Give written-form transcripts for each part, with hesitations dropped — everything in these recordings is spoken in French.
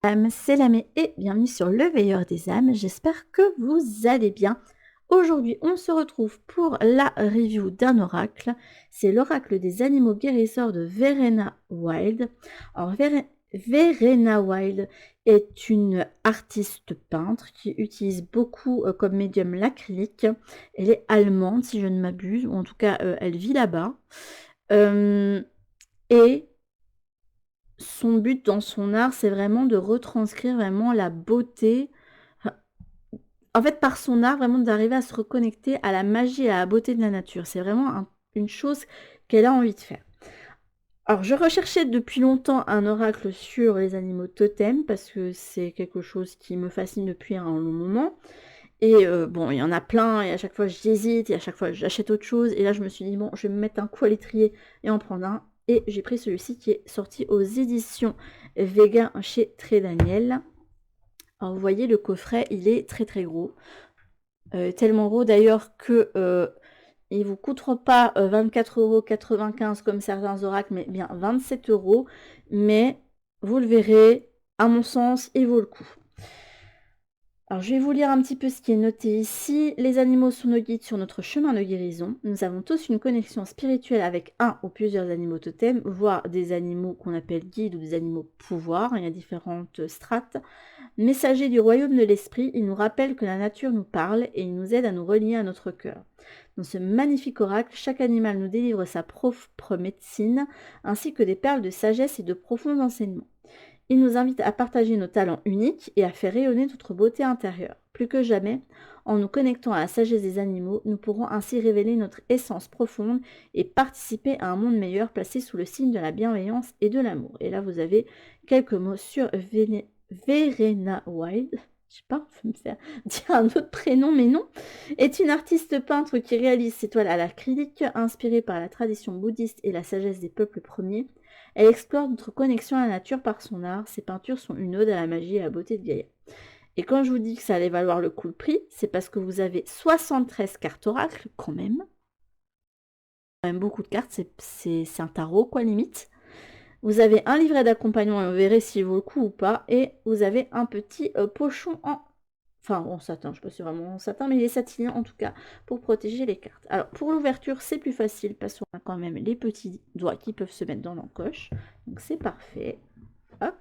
âmes, c'est Lamé et bienvenue sur le Veilleur des âmes. J'espère que vous allez bien. Aujourd'hui, on se retrouve pour la review d'un oracle. C'est l'oracle des animaux guérisseurs de Verena Wild. Alors, Verena Wild est une artiste peintre qui utilise beaucoup comme médium l'acrylique. Elle est allemande, si je ne m'abuse, ou en tout cas, elle vit là-bas. Et son but dans son art, c'est vraiment de retranscrire vraiment la beauté. En fait, par son art, vraiment d'arriver à se reconnecter à la magie et à la beauté de la nature. C'est vraiment une chose qu'elle a envie de faire. Alors, je recherchais depuis longtemps un oracle sur les animaux totems parce que c'est quelque chose qui me fascine depuis un long moment. Et bon, il y en a plein et à chaque fois j'hésite et à chaque fois j'achète autre chose. Et là, je me suis dit, bon, je vais me mettre un coup à l'étrier et en prendre un. Et j'ai pris celui-ci qui est sorti aux éditions Vega chez Très Daniel. Alors, vous voyez, le coffret, il est très très gros. Tellement gros d'ailleurs que il vous coûtera pas 24,95 € comme certains oracles, mais bien 27 €. Mais vous le verrez, à mon sens, il vaut le coup. Alors, je vais vous lire un petit peu ce qui est noté ici. Les animaux sont nos guides sur notre chemin de guérison. Nous avons tous une connexion spirituelle avec un ou plusieurs animaux totems, voire des animaux qu'on appelle guides ou des animaux pouvoirs. Il y a différentes strates. Messagers du royaume de l'esprit, ils nous rappellent que la nature nous parle et ils nous aident à nous relier à notre cœur. Dans ce magnifique oracle, chaque animal nous délivre sa propre médecine, ainsi que des perles de sagesse et de profonds enseignements. Il nous invite à partager nos talents uniques et à faire rayonner notre beauté intérieure. Plus que jamais, en nous connectant à la sagesse des animaux, nous pourrons ainsi révéler notre essence profonde et participer à un monde meilleur placé sous le signe de la bienveillance et de l'amour. Et là, vous avez quelques mots sur Verena Wild. Je sais pas, je vais me faire dire un autre prénom, mais non. Est une artiste peintre qui réalise ses toiles à l'acrylique, inspirée par la tradition bouddhiste et la sagesse des peuples premiers. Elle explore notre connexion à la nature par son art. Ses peintures sont une ode à la magie et à la beauté de Gaïa. Et quand je vous dis que ça allait valoir le coup le prix, c'est parce que vous avez 73 cartes oracles, quand même. Quand même beaucoup de cartes, c'est un tarot, quoi, limite. Vous avez un livret d'accompagnement, et vous verrez s'il vaut le coup ou pas. Et vous avez un petit pochon en satin, je ne sais pas si c'est vraiment en satin, mais il est satiné en tout cas, pour protéger les cartes. Alors, pour l'ouverture, c'est plus facile, parce qu'on a quand même les petits doigts qui peuvent se mettre dans l'encoche. Donc, c'est parfait. Hop.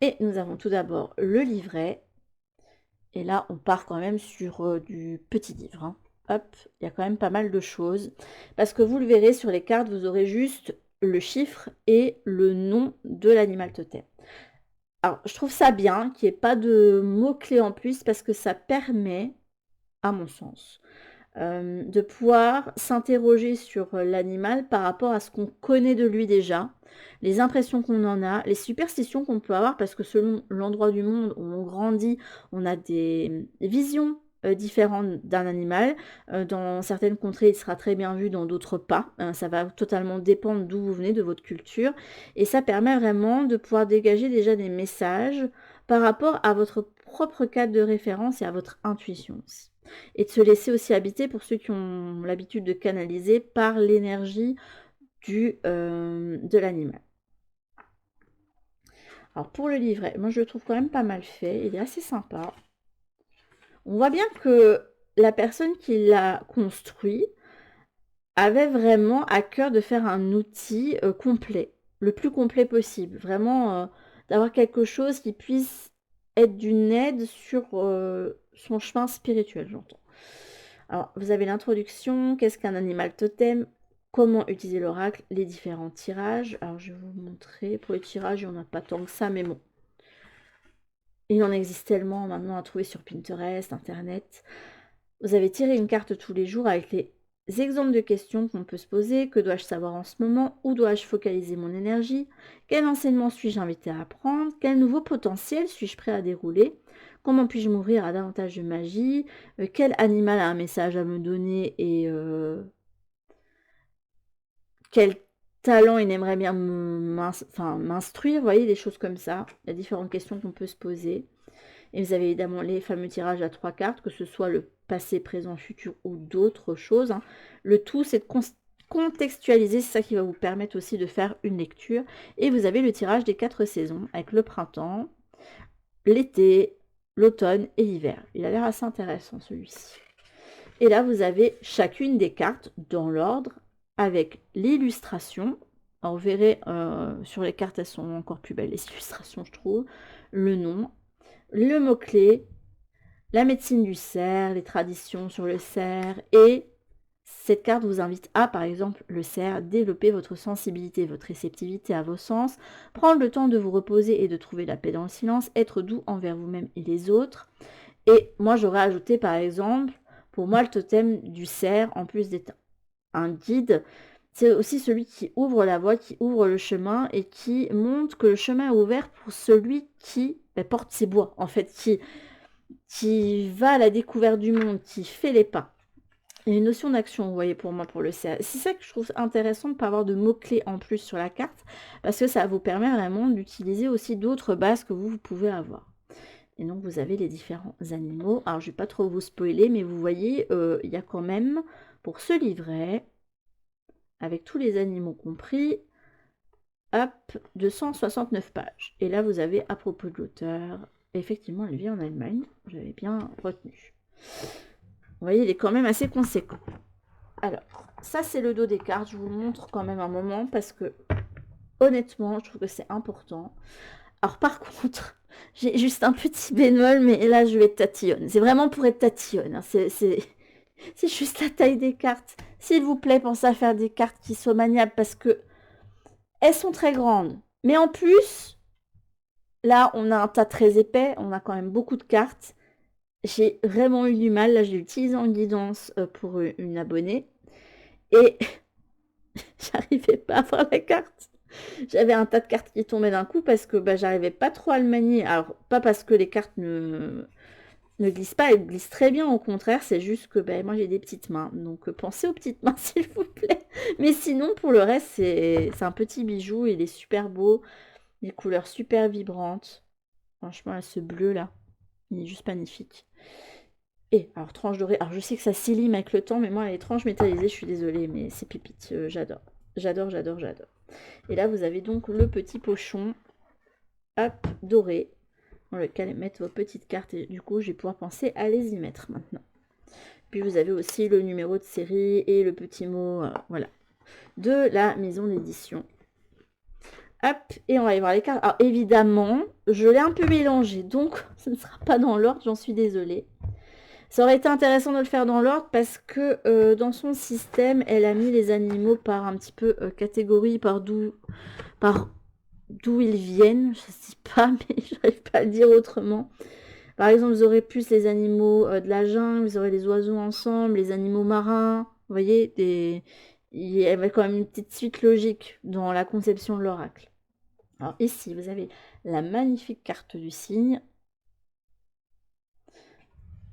Et nous avons tout d'abord le livret. Et là, on part quand même sur du petit livre. Hein. Hop, il y a quand même pas mal de choses. Parce que vous le verrez sur les cartes, vous aurez juste le chiffre et le nom de l'animal totem. Alors, je trouve ça bien qu'il n'y ait pas de mots-clés en plus parce que ça permet, à mon sens, de pouvoir s'interroger sur l'animal par rapport à ce qu'on connaît de lui déjà, les impressions qu'on en a, les superstitions qu'on peut avoir, parce que selon l'endroit du monde où on grandit, on a des visions différentes d'un animal. Dans certaines contrées, il sera très bien vu, dans d'autres pas. Ça va totalement dépendre d'où vous venez, de votre culture. Et ça permet vraiment de pouvoir dégager déjà des messages par rapport à votre propre cadre de référence et à votre intuition aussi. Et de se laisser aussi habiter, pour ceux qui ont l'habitude de canaliser, par l'énergie de l'animal. Alors pour le livret, moi je le trouve quand même pas mal fait, il est assez sympa. On voit bien que la personne qui l'a construit avait vraiment à cœur de faire un outil complet, le plus complet possible. Vraiment d'avoir quelque chose qui puisse être d'une aide sur son chemin spirituel, j'entends. Alors, vous avez l'introduction, qu'est-ce qu'un animal totem, comment utiliser l'oracle, les différents tirages. Alors, je vais vous montrer. Pour les tirages, il n'y en a pas tant que ça, mais bon. Il en existe tellement maintenant à trouver sur Pinterest, Internet. Vous avez tiré une carte tous les jours avec les exemples de questions qu'on peut se poser. Que dois-je savoir en ce moment? Où dois-je focaliser mon énergie? Quel enseignement suis-je invité à apprendre? Quel nouveau potentiel suis-je prêt à dérouler? Comment puis-je m'ouvrir à davantage de magie? Quel animal a un message à me donner? Et quel talent il aimerait bien m'instruire? Vous voyez, des choses comme ça. Il y a différentes questions qu'on peut se poser. Et vous avez évidemment les fameux tirages à 3 cartes, que ce soit le passé, présent, futur ou d'autres choses. Hein. Le tout, c'est de contextualiser, c'est ça qui va vous permettre aussi de faire une lecture. Et vous avez le tirage des 4 saisons avec le printemps, l'été, l'automne et l'hiver. Il a l'air assez intéressant celui-ci. Et là, vous avez chacune des cartes dans l'ordre avec l'illustration. Alors, vous verrez, sur les cartes, elles sont encore plus belles, les illustrations, je trouve. Le nom, le mot-clé, la médecine du cerf, les traditions sur le cerf. Et cette carte vous invite à, par exemple, le cerf, développer votre sensibilité, votre réceptivité à vos sens, prendre le temps de vous reposer et de trouver la paix dans le silence, être doux envers vous-même et les autres. Et moi, j'aurais ajouté, par exemple, pour moi, le totem du cerf, en plus d'être un guide, c'est aussi celui qui ouvre la voie, qui ouvre le chemin et qui montre que le chemin est ouvert pour celui qui porte ses bois, en fait, qui va à la découverte du monde, qui fait les pas. Il y a une notion d'action, vous voyez, pour moi, pour le cerf. C'est ça que je trouve intéressant de ne pas avoir de mots-clés en plus sur la carte, parce que ça vous permet vraiment d'utiliser aussi d'autres bases que vous pouvez avoir. Et donc, vous avez les différents animaux. Alors, je ne vais pas trop vous spoiler, mais vous voyez, il y a quand même, pour ce livret, avec tous les animaux compris, hop, 269 pages. Et là, vous avez, à propos de l'auteur, effectivement, elle vit en Allemagne. J'avais bien retenu. Vous voyez, il est quand même assez conséquent. Alors, ça, c'est le dos des cartes. Je vous le montre quand même un moment parce que, honnêtement, je trouve que c'est important. Alors, par contre, j'ai juste un petit bémol, mais là, je vais être tatillonne. C'est vraiment pour être tatillonne. Hein. C'est juste la taille des cartes. S'il vous plaît, pensez à faire des cartes qui soient maniables parce que elles sont très grandes. Mais en plus, là, on a un tas très épais. On a quand même beaucoup de cartes. J'ai vraiment eu du mal. Là, j'ai utilisé en guidance pour une abonnée. Et j'arrivais pas à voir la carte. J'avais un tas de cartes qui tombaient d'un coup parce que j'arrivais pas trop à le manier. Alors, pas parce que les cartes ne glissent pas, elles glissent très bien, au contraire, c'est juste que moi j'ai des petites mains. Donc, pensez aux petites mains, s'il vous plaît. Mais sinon, pour le reste, c'est un petit bijou, il est super beau, des couleurs super vibrantes. Franchement, là, ce bleu-là, il est juste magnifique. Et, alors, tranche dorée, alors je sais que ça s'élime avec le temps, mais moi, les tranches métallisées, je suis désolée, mais c'est pépite, j'adore. J'adore, j'adore, j'adore. Et là, vous avez donc le petit pochon, hop, doré, dans lequel mettre vos petites cartes. Et du coup, je vais pouvoir penser à les y mettre maintenant. Puis, vous avez aussi le numéro de série et le petit mot, voilà, de la maison d'édition. Hop, et on va aller voir les cartes. Alors, évidemment, je l'ai un peu mélangé, donc ce ne sera pas dans l'ordre, j'en suis désolée. Ça aurait été intéressant de le faire dans l'ordre parce que dans son système, elle a mis les animaux par un petit peu catégorie, par d'où ils viennent, je sais pas, mais j'arrive pas à le dire autrement. Par exemple, vous aurez plus les animaux de la jungle, vous aurez les oiseaux ensemble, les animaux marins, vous voyez, il y avait quand même une petite suite logique dans la conception de l'oracle. Alors ici, vous avez la magnifique carte du cygne.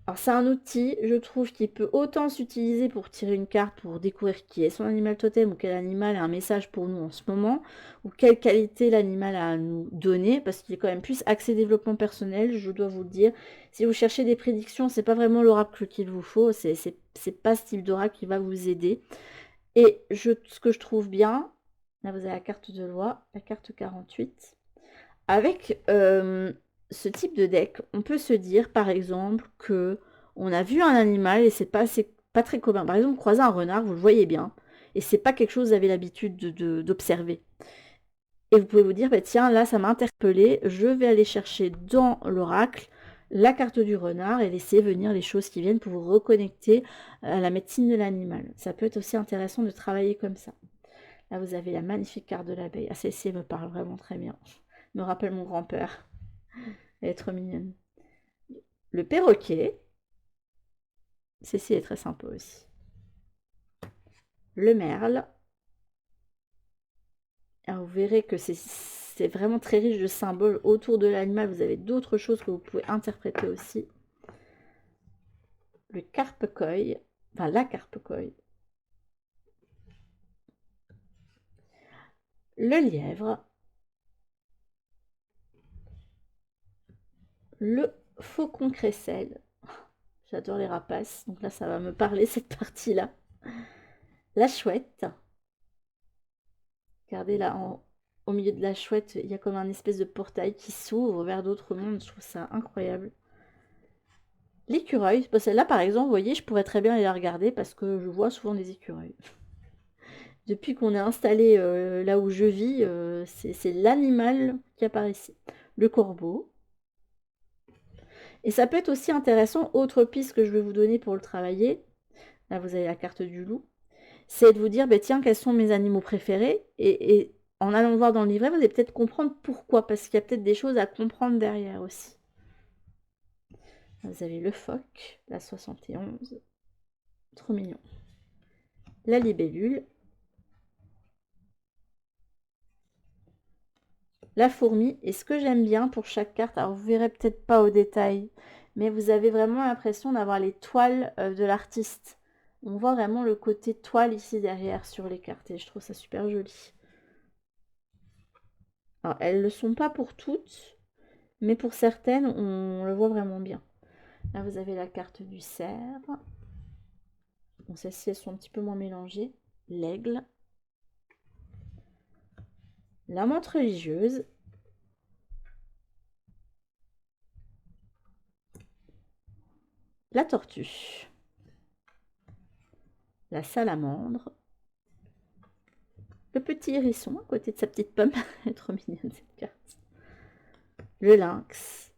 Alors c'est un outil, je trouve, qui peut autant s'utiliser pour tirer une carte, pour découvrir qui est son animal totem, ou quel animal a un message pour nous en ce moment, ou quelle qualité l'animal a à nous donner, parce qu'il est quand même plus axé développement personnel, je dois vous le dire. Si vous cherchez des prédictions, c'est pas vraiment l'oracle qu'il vous faut, c'est pas ce type d'oracle qui va vous aider. Et ce que je trouve bien, là vous avez la carte de loi, la carte 48, avec ce type de deck, on peut se dire par exemple que on a vu un animal et c'est pas très commun. Par exemple, croiser un renard, vous le voyez bien, et c'est pas quelque chose que vous avez l'habitude d'observer. Et vous pouvez vous dire, tiens, là ça m'a interpellé, je vais aller chercher dans l'oracle la carte du renard et laisser venir les choses qui viennent pour vous reconnecter à la médecine de l'animal. Ça peut être aussi intéressant de travailler comme ça. Là, vous avez la magnifique carte de l'abeille. Ah, celle-ci me parle vraiment très bien. Me rappelle mon grand-père. Elle est trop mignonne. Le perroquet. Celle-ci est très sympa aussi. Le merle. Alors, vous verrez que c'est vraiment très riche de symboles autour de l'animal. Vous avez d'autres choses que vous pouvez interpréter aussi. Le carpe-coy. Enfin, la carpe-coy. Le lièvre. Le faucon crécelle. J'adore les rapaces. Donc là, ça va me parler cette partie-là. La chouette. Regardez là, au milieu de la chouette, il y a comme un espèce de portail qui s'ouvre vers d'autres mondes. Je trouve ça incroyable. L'écureuil, bah, celle-là par exemple, vous voyez, je pourrais très bien aller la regarder parce que je vois souvent des écureuils. Depuis qu'on est installé là où je vis, c'est l'animal qui apparaît ici. Le corbeau. Et ça peut être aussi intéressant, autre piste que je vais vous donner pour le travailler. Là, vous avez la carte du loup. C'est de vous dire, bah, tiens, quels sont mes animaux préférés et en allant voir dans le livret, vous allez peut-être comprendre pourquoi, parce qu'il y a peut-être des choses à comprendre derrière aussi. Vous avez le phoque, la 71, trop mignon. La libellule, la fourmi, et ce que j'aime bien pour chaque carte, alors vous verrez peut-être pas au détail, mais vous avez vraiment l'impression d'avoir les toiles de l'artiste. On voit vraiment le côté toile ici derrière sur les cartes, et je trouve ça super joli. Alors, elles ne le sont pas pour toutes, mais pour certaines, on le voit vraiment bien. Là, vous avez la carte du cerf. Bon, celles-ci, elles sont un petit peu moins mélangées. L'aigle. La menthe religieuse. La tortue. La salamandre. Le petit hérisson à côté de sa petite pomme. Elle est trop mignonne cette carte. Le lynx.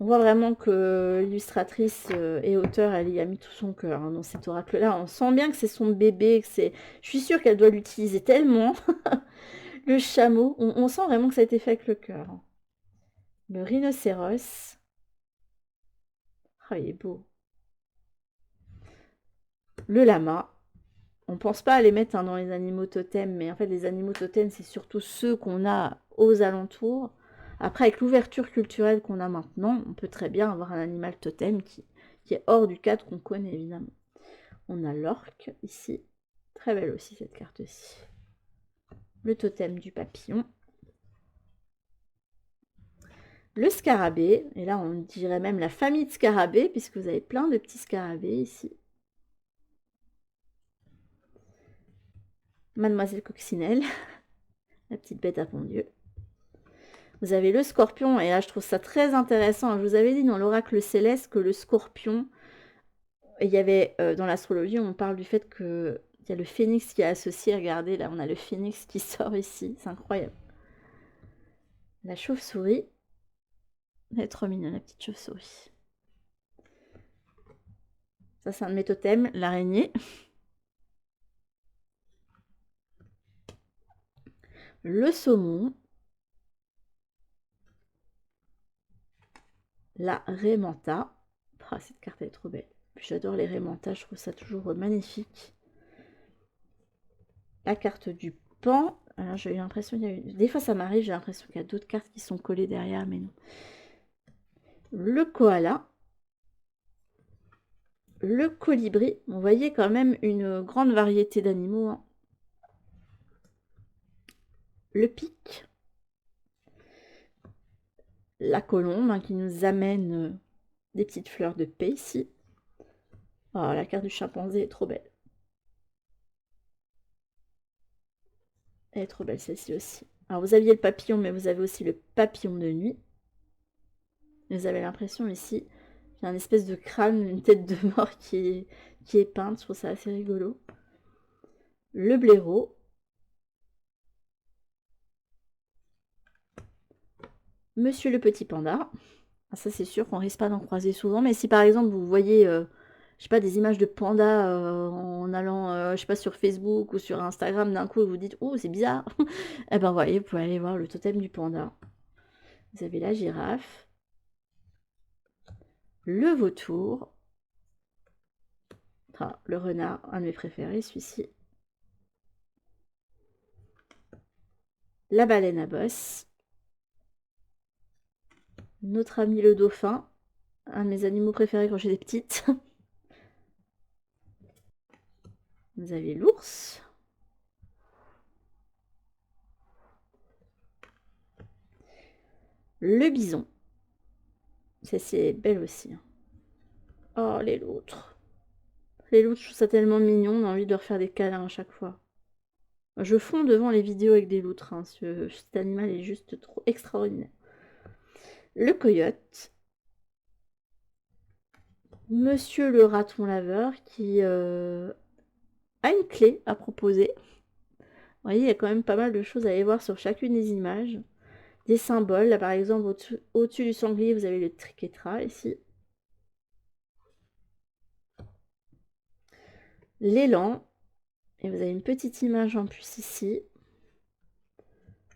On voit vraiment que l'illustratrice et auteure, elle y a mis tout son cœur hein, dans cet oracle-là. On sent bien que c'est son bébé, que c'est. Je suis sûre qu'elle doit l'utiliser tellement. Le chameau, on sent vraiment que ça a été fait avec le cœur. Le rhinocéros. Ah, il est beau. Le lama. On pense pas à les mettre hein, dans les animaux totems, mais en fait, les animaux totems, c'est surtout ceux qu'on a aux alentours. Après, avec l'ouverture culturelle qu'on a maintenant, on peut très bien avoir un animal totem qui est hors du cadre qu'on connaît, évidemment. On a l'orque, ici. Très belle aussi, cette carte-ci. Le totem du papillon. Le scarabée, et là, on dirait même la famille de scarabées, puisque vous avez plein de petits scarabées ici. Mademoiselle Coccinelle, la petite bête à bon Dieu. Vous avez le scorpion, et là je trouve ça très intéressant. Je vous avais dit dans l'oracle céleste que le scorpion, il y avait dans l'astrologie, on parle du fait qu'il y a le phénix qui est associé. Regardez, là on a le phénix qui sort ici, c'est incroyable. La chauve-souris, elle est trop mignonne la petite chauve-souris. Ça c'est un de mes totems, l'araignée. Le saumon. La Raimanta. Oh, cette carte elle est trop belle. J'adore les Raimantas, je trouve ça toujours magnifique. La carte du pan. Alors j'ai eu l'impression qu'il y a eu... Des fois ça m'arrive, j'ai l'impression qu'il y a d'autres cartes qui sont collées derrière, mais non. Le koala. Le colibri. Vous voyez quand même une grande variété d'animaux. Hein. Le pic. La colombe hein, qui nous amène des petites fleurs de paix ici. Oh, la carte du chimpanzé est trop belle. Elle est trop belle celle-ci aussi. Alors vous aviez le papillon, mais vous avez aussi le papillon de nuit. Vous avez l'impression ici qu'il y a une espèce de crâne, une tête de mort qui est peinte. Je trouve ça assez rigolo. Le blaireau. Monsieur le petit panda. Ah, ça c'est sûr qu'on risque pas d'en croiser souvent. Mais si par exemple vous voyez, je sais pas, des images de pandas en allant, je sais pas, sur Facebook ou sur Instagram d'un coup et vous dites, oh c'est bizarre. Eh ben voyez, vous pouvez aller voir le totem du panda. Vous avez la girafe. Le vautour. Ah, le renard, un de mes préférés, celui-ci. La baleine à bosse. Notre ami le dauphin, un de mes animaux préférés quand j'étais petite. Vous avez l'ours. Le bison. C'est belle aussi. Oh, les loutres. Les loutres, je trouve ça tellement mignon, on a envie de leur faire des câlins à chaque fois. Je fonds devant les vidéos avec des loutres, hein. Cet animal est juste trop extraordinaire. Le coyote. Monsieur le raton laveur qui a une clé à proposer. Vous voyez, il y a quand même pas mal de choses à aller voir sur chacune des images. Des symboles. Là, par exemple, au-dessus du sanglier, vous avez le triquetra ici. L'élan. Et vous avez une petite image en plus ici.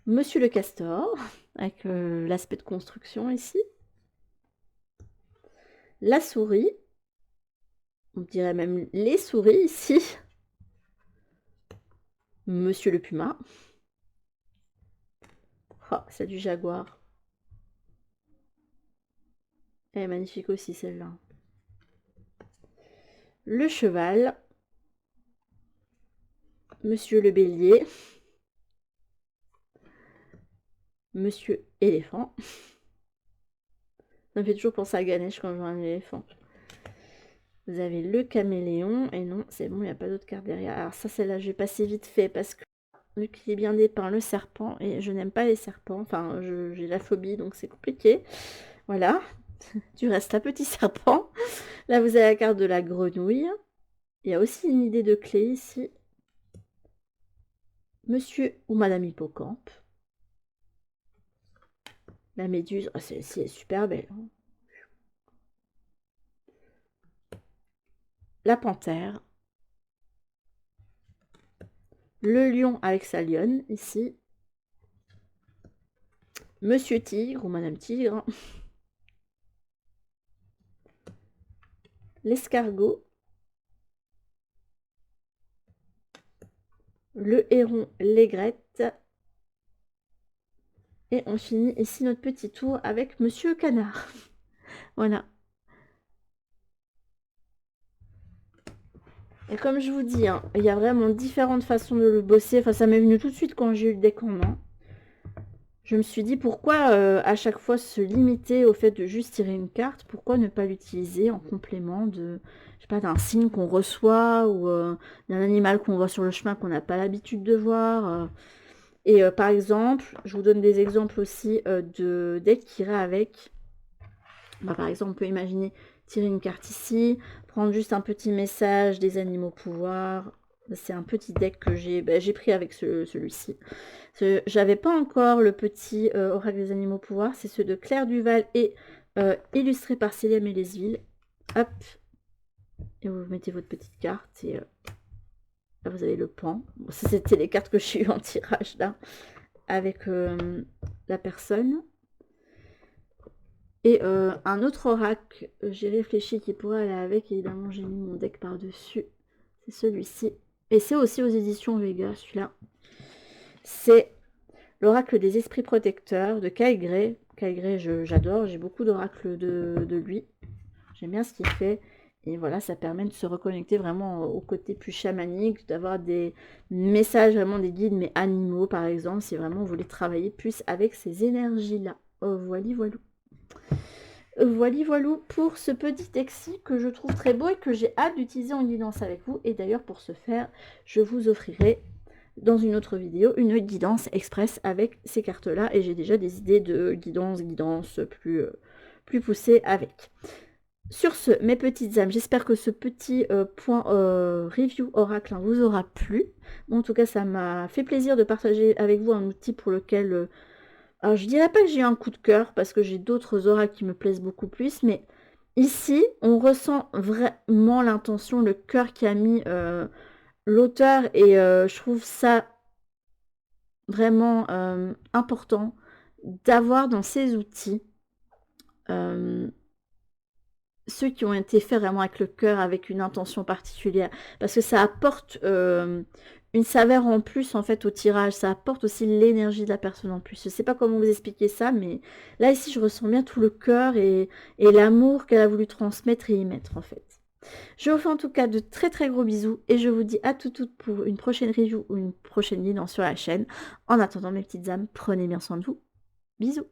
Monsieur le castor, avec l'aspect de construction ici. La souris. On dirait même les souris ici. Monsieur le puma. Oh, c'est du jaguar. Elle est magnifique aussi celle-là. Le cheval. Monsieur le bélier. Monsieur éléphant. Ça me fait toujours penser à Ganesh quand je vois un éléphant. Vous avez le caméléon. Et non, c'est bon, il n'y a pas d'autre carte derrière. Alors ça, celle-là, je vais passer vite fait parce que vu qu'il est bien dépeint, le serpent. Et je n'aime pas les serpents. Enfin, j'ai la phobie, donc c'est compliqué. Voilà. Du reste, un petit serpent. Là, vous avez la carte de la grenouille. Il y a aussi une idée de clé ici. Monsieur ou Madame Hippocampe. La méduse, oh, celle-ci est super belle. Hein. La panthère. Le lion avec sa lionne, ici. Monsieur tigre ou Madame tigre. L'escargot. Le héron, l'aigrette. Et on finit ici notre petit tour avec Monsieur Canard. Voilà. Et comme je vous dis, hein, il y a vraiment différentes façons de le bosser. Enfin, ça m'est venu tout de suite quand j'ai eu le deck en main. Je me suis dit pourquoi à chaque fois se limiter au fait de juste tirer une carte. Pourquoi ne pas l'utiliser en complément de, je sais pas, d'un signe qu'on reçoit ou d'un animal qu'on voit sur le chemin qu'on n'a pas l'habitude de voir. Et par exemple, je vous donne des exemples aussi de decks qui iraient avec. Bah, par exemple, on peut imaginer tirer une carte ici, prendre juste un petit message des animaux pouvoir. C'est un petit deck que j'ai pris avec celui-ci. J'avais pas encore le petit oracle des animaux pouvoir, c'est ceux de Claire Duval et illustré par Célia Mélesville. Hop, et vous mettez votre petite carte et là vous avez le pan. Bon, ça c'était les cartes que j'ai eu en tirage là avec la personne. Et un autre oracle, j'ai réfléchi qui pourrait aller avec, évidemment j'ai mis mon deck par-dessus, c'est celui-ci. Et c'est aussi aux éditions Vega, celui-là. C'est l'oracle des esprits protecteurs de Kyle Gray. Kyle Gray, j'adore, j'ai beaucoup d'oracles de lui. J'aime bien ce qu'il fait. Et voilà, ça permet de se reconnecter vraiment au côté plus chamanique, d'avoir des messages, vraiment des guides, mais animaux par exemple, si vraiment vous voulez travailler plus avec ces énergies-là. Oh, voilà, voilà. Voilà pour ce petit deck-ci que je trouve très beau et que j'ai hâte d'utiliser en guidance avec vous. Et d'ailleurs, pour ce faire, je vous offrirai dans une autre vidéo une guidance express avec ces cartes-là. Et j'ai déjà des idées de guidance plus poussées avec. Sur ce, mes petites âmes, j'espère que ce petit point review oracle vous aura plu. Bon, en tout cas, ça m'a fait plaisir de partager avec vous un outil pour lequel... alors, je dirais pas que j'ai eu un coup de cœur, parce que j'ai d'autres oracles qui me plaisent beaucoup plus, mais ici, on ressent vraiment l'intention, le cœur qui a mis l'auteur, et je trouve ça vraiment important d'avoir dans ces outils ceux qui ont été faits vraiment avec le cœur, avec une intention particulière, parce que ça apporte une saveur en plus en fait au tirage, ça apporte aussi l'énergie de la personne en plus. Je sais pas comment vous expliquer ça, mais là ici je ressens bien tout le cœur et l'amour qu'elle a voulu transmettre et y mettre en fait. Je vous fais en tout cas de très très gros bisous et je vous dis à toutes pour une prochaine review ou une prochaine guidance sur la chaîne. En attendant mes petites âmes, prenez bien soin de vous. Bisous.